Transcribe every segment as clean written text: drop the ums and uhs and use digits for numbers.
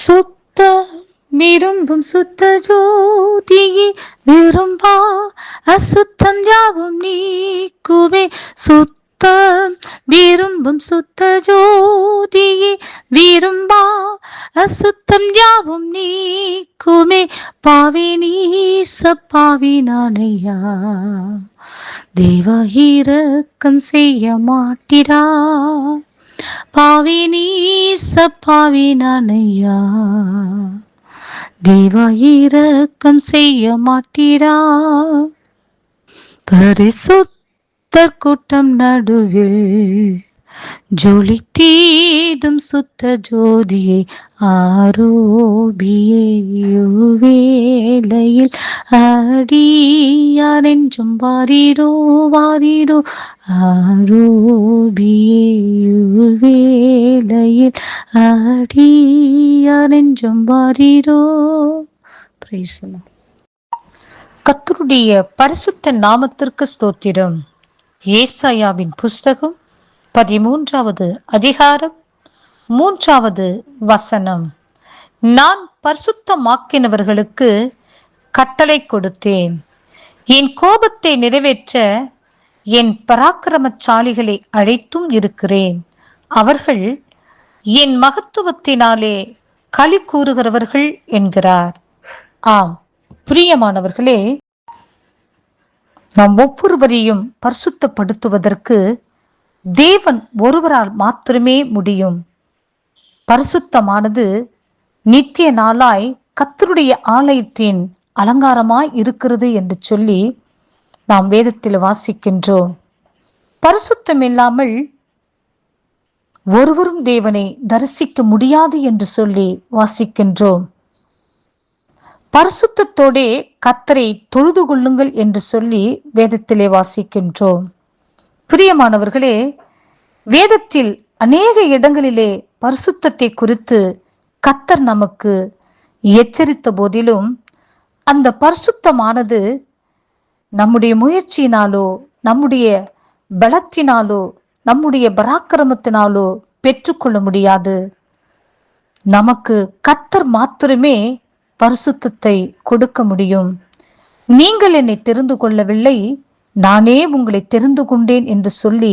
சுத்த விரும்பும் சுத்த ஜோதியே விரும்பா அசுத்தம் யாவும் நீக்குவே. சுத்தம் விரும்பும் சுத்த ஜோதியே விரும்பா அசுத்தம் யாவும் நீக்குமே. பாவி நீச பாவி நானையா, தேவ இரக்கம் செய்ய மாட்டிரா. பாவி நீச பாவி நானையா, தேவ இரக்கம் செய்ய மாட்டிரா. பரிசுத்தர் கூட்டம் நடுவில் ஜொலி தீடும் சுத்த ஜோதியை ஆரோபியே. வேளையில் அடியாரென்றும் வாரீரோ வாரீரோ ஆரோபியே. வேளையில் அடியாரென்றும் வாரீரோ. Praise the Lord. கர்த்தருடைய பரிசுத்த நாமத்திற்கு ஸ்தோத்திரம். ஏசாயாவின் புஸ்தகம் 13வது அதிகாரம் 3வது வசனம். நான் பரிசுத்தமாக்கினவர்களுக்கு கட்டளை கொடுத்தேன், என் கோபத்தை நிறைவேற்ற என் பராக்கிரமசாலிகளை அழைத்தும் இருக்கிறேன். அவர்கள் என் மகத்துவத்தினாலே களி கூறுகிறவர்கள் என்கிறார். ஆம் பிரியமானவர்களே, நாம் ஒவ்வொருவரையும் பரிசுத்தப்படுத்துவதற்கு தேவன் ஒருவரால் மாத்திரமே முடியும். பரிசுத்தமானது நித்திய நாளாய் கர்த்தருடைய ஆலயத்தின் அலங்காரமாய் இருக்கிறது என்று சொல்லி நாம் வேதத்தில் வாசிக்கின்றோம். பரிசுத்தம் இல்லாமல் ஒருவரும் தேவனை தரிசிக்க முடியாது என்று சொல்லி வாசிக்கின்றோம். பரிசுத்தத்தோடே கர்த்தரை தொழுது கொள்ளுங்கள் என்று சொல்லி வேதத்திலே வாசிக்கின்றோம். பிரியமானவர்களே, வேதத்தில் அநேக இடங்களிலே பரிசுத்தத்தை குறித்து கர்த்தர் நமக்கு எச்சரித்த போதிலும் அந்த பரிசுத்தமானது நம்முடைய முயற்சியினாலோ நம்முடைய பலத்தினாலோ நம்முடைய பராக்கிரமத்தினாலோ பெற்றுக்கொள்ள முடியாது. நமக்கு கர்த்தர் மாத்திரமே பரிசுத்தத்தை கொடுக்க முடியும். நீங்கள் என்னை தெரிந்து கொள்ளவில்லை, நானே உங்களை தெரிந்து கொண்டேன் என்று சொல்லி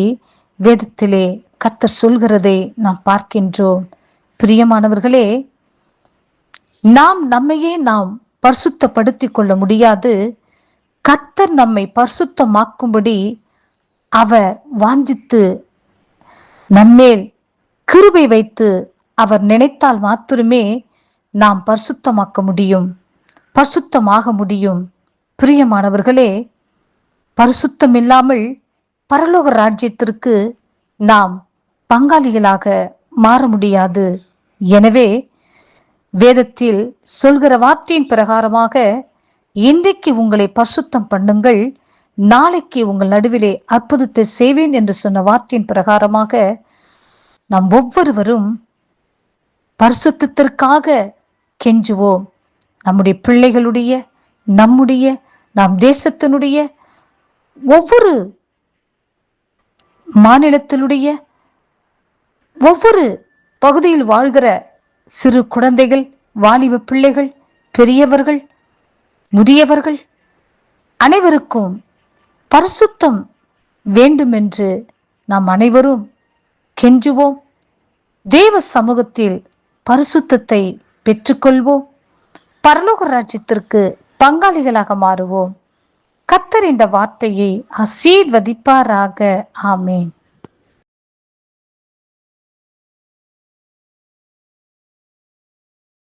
வேதத்திலே கர்த்தர் சொல்கிறதை நாம் பார்க்கின்றோம். பிரியமானவர்களே, நாம் நம்மையே நாம் பரிசுத்தப்படுத்திக் கொள்ள முடியாது. கர்த்தர் நம்மை பரிசுத்தமாக்கும்படி அவர் வாஞ்சித்து நம்மேல் கிருபை வைத்து அவர் நினைத்தால் மாத்திரமே நாம் பரிசுத்தமாக்க முடியும், பரிசுத்தமாக முடியும். பிரியமானவர்களே, பரிசுத்தம் இல்லாமல் பரலோக ராஜ்யத்திற்கு நாம் பங்காளிகளாக மாற முடியாது. எனவே வேதத்தில் சொல்கிற வார்த்தையின் பிரகாரமாக இன்றைக்கு உங்களை பரிசுத்தம் பண்ணுங்கள், நாளைக்கு உங்கள் நடுவிலே அற்புதத்தை செய்வேன் என்று சொன்ன வார்த்தையின் பிரகாரமாக நாம் ஒவ்வொருவரும் பரிசுத்தத்திற்காக கெஞ்சுவோம். நம்முடைய பிள்ளைகளுடைய, நம்முடைய, நம் தேசத்தினுடைய, ஒவ்வொரு மாநிலத்தினுடைய, ஒவ்வொரு பகுதியில் வாழ்கிற சிறு குழந்தைகள், வாலிப பிள்ளைகள், பெரியவர்கள், முதியவர்கள் அனைவருக்கும் பரிசுத்தம் வேண்டுமென்று நாம் அனைவரும் கெஞ்சுவோம். தேவ சமூகத்தில் பரிசுத்தத்தை பெற்றுக்கொள்வோம். பரலோக ராஜ்யத்திற்கு பங்காளிகளாக மாறுவோம். கர்த்தர் இந்த வார்த்தையை ஆசீர்வதிப்பாராக. ஆமேன்.